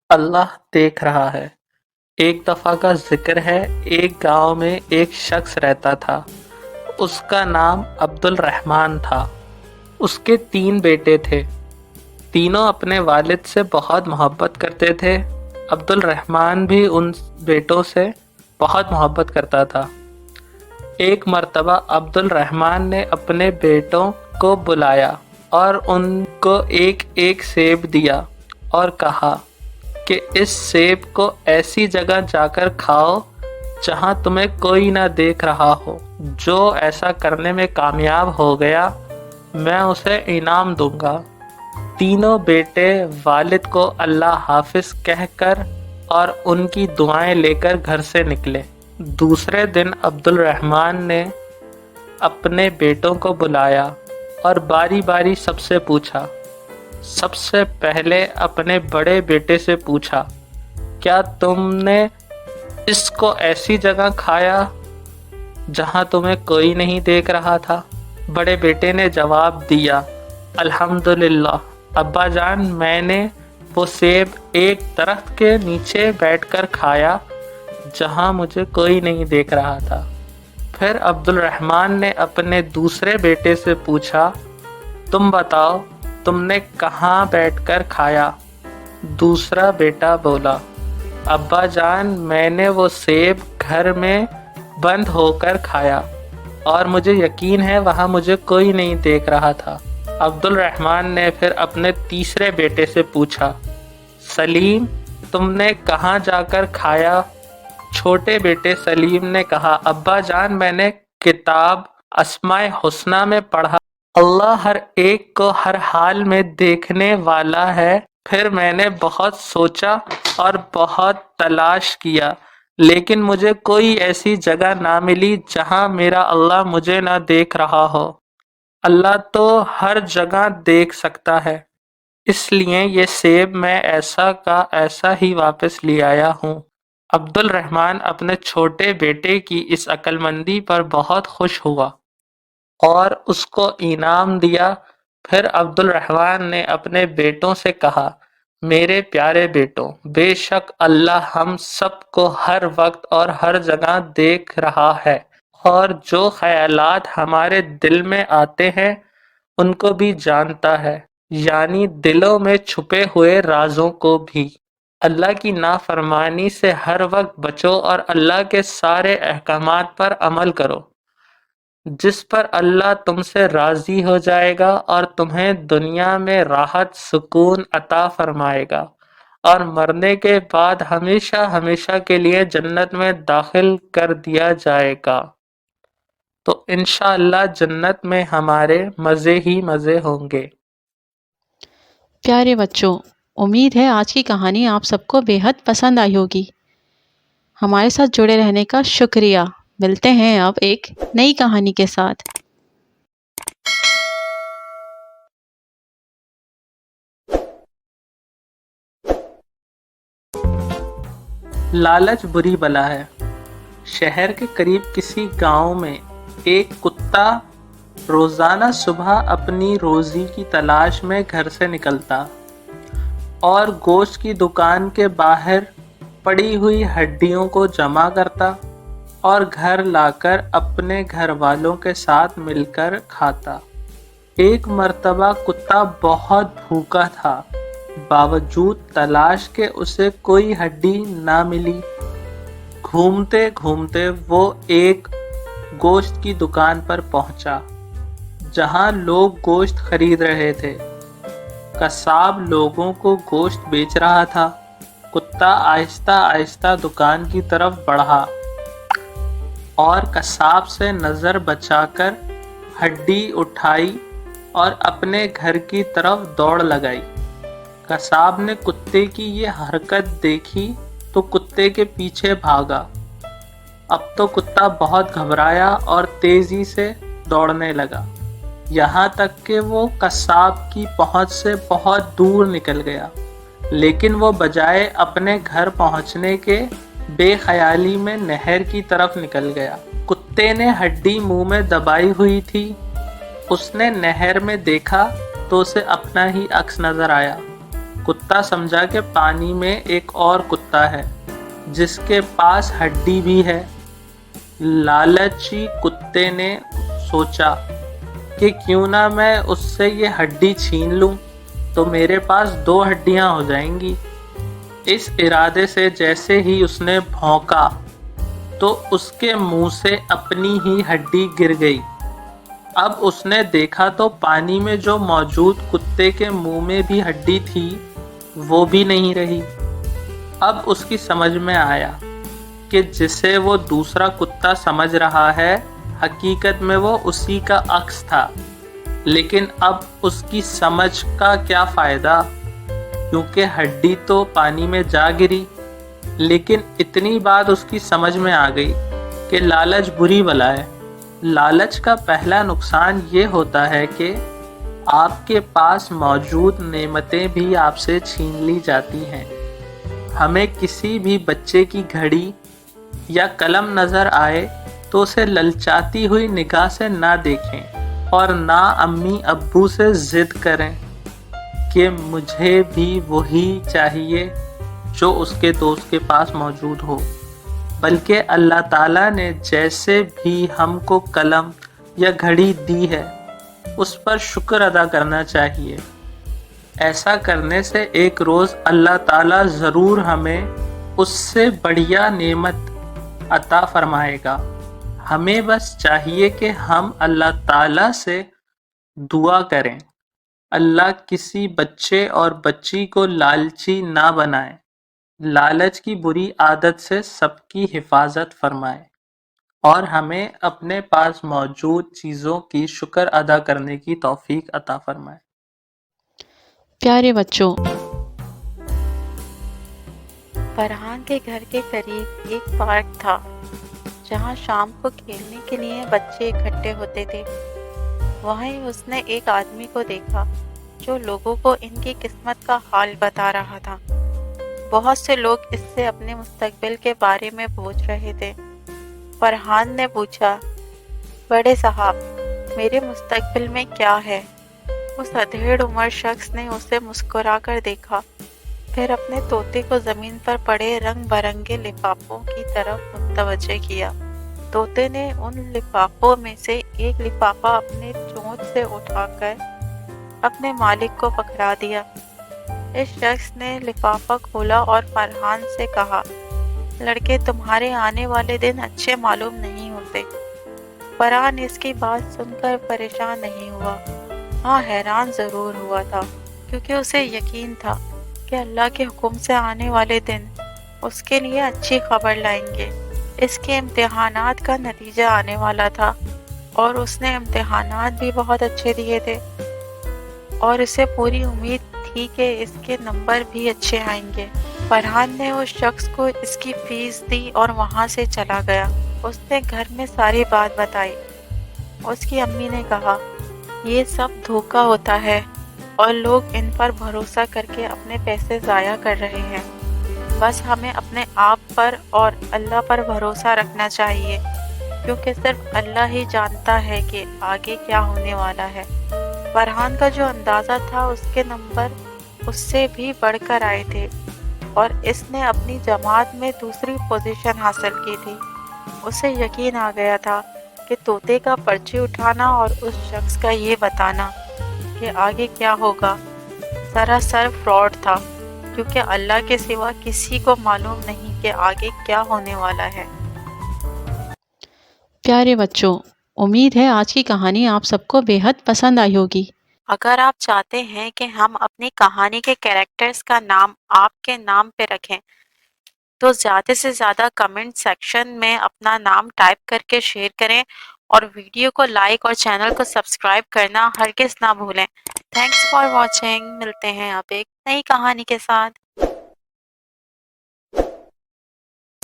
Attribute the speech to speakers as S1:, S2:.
S1: اللہ دیکھ رہا ہے۔ ایک دفعہ کا ذکر ہے، ایک گاؤں میں ایک شخص رہتا تھا۔ اس کا نام عبد الرحمن تھا۔ اس کے 3 بیٹے تھے۔ تینوں اپنے والد سے بہت محبت کرتے تھے۔ عبد الرحمن بھی ان بیٹوں سے بہت محبت کرتا تھا۔ ایک مرتبہ عبد الرحمن نے اپنے بیٹوں کو بلایا اور ان کو ایک ایک سیب دیا اور کہا کہ اس سیب کو ایسی جگہ جا کر کھاؤ جہاں تمہیں کوئی نہ دیکھ رہا ہو۔ جو ایسا کرنے میں کامیاب ہو گیا میں اسے انعام دوں گا۔ تینوں بیٹے والد کو اللہ حافظ کہہ کر اور ان کی دعائیں لے کر گھر سے نکلے۔ دوسرے دن عبد الرحمن نے اپنے بیٹوں کو بلایا اور باری باری سب سے پوچھا۔ سب سے پہلے اپنے بڑے بیٹے سے پوچھا، کیا تم نے اس کو ایسی جگہ کھایا جہاں تمہیں کوئی نہیں دیکھ رہا تھا؟ بڑے بیٹے نے جواب دیا، الحمدللہ ابا جان، میں نے وہ سیب ایک درخت کے نیچے بیٹھ کر کھایا جہاں مجھے کوئی نہیں دیکھ رہا تھا۔ پھر عبد الرحمن نے اپنے دوسرے بیٹے سے پوچھا، تم بتاؤ تم نے کہاں بیٹھ کر کھایا؟ دوسرا بیٹا بولا، ابا جان، میں نے وہ سیب گھر میں بند ہو کر کھایا اور مجھے یقین ہے وہاں مجھے کوئی نہیں دیکھ رہا تھا۔ عبد الرحمن نے پھر اپنے تیسرے بیٹے سے پوچھا، سلیم، تم نے کہاں جا کر کھایا؟ چھوٹے بیٹے سلیم نے کہا، ابا جان، میں نے کتاب اسماء الحسنی میں پڑھا، اللہ ہر ایک کو ہر حال میں دیکھنے والا ہے۔ پھر میں نے بہت سوچا اور بہت تلاش کیا لیکن مجھے کوئی ایسی جگہ نہ ملی جہاں میرا اللہ مجھے نہ دیکھ رہا ہو۔ اللہ تو ہر جگہ دیکھ سکتا ہے، اس لیے یہ سیب میں ایسا کا ایسا ہی واپس لے آیا ہوں۔ عبد الرحمن اپنے چھوٹے بیٹے کی اس عقل مندی پر بہت خوش ہوا اور اس کو انعام دیا۔ پھر عبد الرحمن نے اپنے بیٹوں سے کہا، میرے پیارے بیٹوں، بے شک اللہ ہم سب کو ہر وقت اور ہر جگہ دیکھ رہا ہے اور جو خیالات ہمارے دل میں آتے ہیں ان کو بھی جانتا ہے، یعنی دلوں میں چھپے ہوئے رازوں کو بھی۔ اللہ کی نافرمانی سے ہر وقت بچو اور اللہ کے سارے احکامات پر عمل کرو، جس پر اللہ تم سے راضی ہو جائے گا اور تمہیں دنیا میں راحت سکون عطا فرمائے گا اور مرنے کے بعد ہمیشہ ہمیشہ کے لیے جنت میں داخل کر دیا جائے گا۔ تو انشاءاللہ جنت میں ہمارے مزے ہی مزے ہوں گے۔
S2: پیارے بچوں، امید ہے آج کی کہانی آپ سب کو بے حد پسند آئی ہوگی۔ ہمارے ساتھ جڑے رہنے کا شکریہ۔ ملتے ہیں اب ایک نئی کہانی کے ساتھ۔
S1: لالچ بری بلا ہے۔ شہر کے قریب کسی گاؤں میں ایک کتا روزانہ صبح اپنی روزی کی تلاش میں گھر سے نکلتا اور گوشت کی دکان کے باہر پڑی ہوئی ہڈیوں کو جمع کرتا اور گھر لا کر اپنے گھر والوں کے ساتھ مل کر کھاتا۔ ایک مرتبہ کتا بہت بھوکا تھا، باوجود تلاش کے اسے کوئی ہڈی نہ ملی۔ گھومتے گھومتے وہ ایک گوشت کی دکان پر پہنچا جہاں لوگ گوشت خرید رہے تھے۔ قصاب لوگوں کو گوشت بیچ رہا تھا۔ کتا آہستہ آہستہ دکان کی طرف بڑھا اور قصاب سے نظر بچا کر ہڈی اٹھائی اور اپنے گھر کی طرف دوڑ لگائی۔ قصاب نے کتے کی یہ حرکت دیکھی تو کتے کے پیچھے بھاگا۔ اب تو کتا بہت گھبرایا اور تیزی سے دوڑنے لگا، یہاں تک کہ وہ قصاب کی پہنچ سے بہت دور نکل گیا، لیکن وہ بجائے اپنے گھر پہنچنے کے بے خیالی میں نہر کی طرف نکل گیا۔ کتے نے ہڈی منہ میں دبائی ہوئی تھی۔ اس نے نہر میں دیکھا تو اسے اپنا ہی عکس نظر آیا۔ کتا سمجھا کہ پانی میں ایک اور کتا ہے جس کے پاس ہڈی بھی ہے۔ لالچی کتے نے سوچا کہ کیوں نہ میں اس سے یہ ہڈی چھین لوں تو میرے پاس 2 ہڈیاں ہو جائیں گی۔ اس ارادے سے جیسے ہی اس نے بھونکا تو اس کے منہ سے اپنی ہی ہڈی گر گئی۔ اب اس نے دیکھا تو پانی میں جو موجود کتے کے منہ میں بھی ہڈی تھی وہ بھی نہیں رہی۔ اب اس کی سمجھ میں آیا کہ جسے وہ دوسرا کتا سمجھ رہا ہے حقیقت میں وہ اسی کا عکس تھا، لیکن اب اس کی سمجھ کا کیا فائدہ کیونکہ ہڈی تو پانی میں جا گری۔ لیکن اتنی بات اس کی سمجھ میں آ گئی کہ لالچ بری بلا ہے۔ لالچ کا پہلا نقصان یہ ہوتا ہے کہ آپ کے پاس موجود نعمتیں بھی آپ سے چھین لی جاتی ہیں۔ ہمیں کسی بھی بچے کی گھڑی یا قلم نظر آئے تو اسے للچاتی ہوئی نگاہ سے نہ دیکھیں اور نہ امی ابو سے ضد کریں کہ مجھے بھی وہی چاہیے جو اس کے دوست کے پاس موجود ہو، بلکہ اللہ تعالیٰ نے جیسے بھی ہم کو قلم یا گھڑی دی ہے اس پر شکر ادا کرنا چاہیے۔ ایسا کرنے سے ایک روز اللہ تعالیٰ ضرور ہمیں اس سے بڑھیا نعمت عطا فرمائے گا۔ ہمیں بس چاہیے کہ ہم اللہ تعالیٰ سے دعا کریں، اللہ کسی بچے اور بچی کو لالچی نہ بنائے، لالچ کی بری عادت سے سب کی حفاظت فرمائے اور ہمیں اپنے پاس موجود چیزوں کی شکر ادا کرنے کی توفیق عطا فرمائے۔
S2: پیارے بچوں، فرحان کے گھر کے قریب ایک پارک تھا جہاں شام کو کھیلنے کے لیے بچے اکٹھے ہوتے تھے۔ وہیں اس نے ایک آدمی کو دیکھا جو لوگوں کو ان کی قسمت کا حال بتا رہا تھا۔ بہت سے لوگ اس سے اپنے مستقبل کے بارے میں پوچھ رہے تھے۔ فرحان نے پوچھا، بڑے صاحب، میرے مستقبل میں کیا ہے؟ اس ادھیڑ عمر شخص نے اسے مسکرا کر دیکھا، پھر اپنے طوطے کو زمین پر پڑے رنگ برنگے لفافوں کی طرف متوجہ کیا۔ طوطے نے ان لفافوں میں سے ایک لفافہ اپنے چونچ سے اٹھا کر اپنے مالک کو پکڑا دیا۔ اس شخص نے لفافہ کھولا اور فرحان سے کہا، لڑکے، تمہارے آنے والے دن اچھے معلوم نہیں ہوتے۔ فرحان اس کی بات سن کر پریشان نہیں ہوا، ہاں حیران ضرور ہوا تھا، کیونکہ اسے یقین تھا کہ اللہ کے حکم سے آنے والے دن اس کے لیے اچھی خبر لائیں گے۔ اس کے امتحانات کا نتیجہ آنے والا تھا اور اس نے امتحانات بھی بہت اچھے دیے تھے اور اسے پوری امید تھی کہ اس کے نمبر بھی اچھے آئیں گے۔ فرحان نے اس شخص کو اس کی فیس دی اور وہاں سے چلا گیا۔ اس نے گھر میں ساری بات بتائی۔ اس کی امی نے کہا، یہ سب دھوکہ ہوتا ہے اور لوگ ان پر بھروسہ کر کے اپنے پیسے ضائع کر رہے ہیں۔ بس ہمیں اپنے آپ پر اور اللہ پر بھروسہ رکھنا چاہیے، کیونکہ صرف اللہ ہی جانتا ہے کہ آگے کیا ہونے والا ہے۔ فرحان کا جو اندازہ تھا اس کے نمبر اس سے بھی بڑھ کر آئے تھے اور اس نے اپنی جماعت میں دوسری پوزیشن حاصل کی تھی۔ اسے یقین آ گیا تھا کہ طوطے کا پرچی اٹھانا اور اس شخص کا یہ بتانا کہ آگے کیا ہوگا سراسر فراڈ تھا، کیونکہ اللہ کے سوا کسی کو معلوم نہیں کہ آگے کیا ہونے والا ہے۔ پیارے بچوں، امید ہے آج کی کہانی آپ سب کو بے حد پسند آئی ہوگی۔ اگر آپ چاہتے ہیں کہ ہم اپنی کہانی کے کیریکٹرز کا نام آپ کے نام پہ رکھیں تو زیادہ سے زیادہ کمنٹ سیکشن میں اپنا نام ٹائپ کر کے شیئر کریں اور ویڈیو کو لائک اور چینل کو سبسکرائب کرنا ہرگز نہ بھولیں۔ Thanks for watching. ملتے ہیں آپ ایک نئی کہانی کے ساتھ۔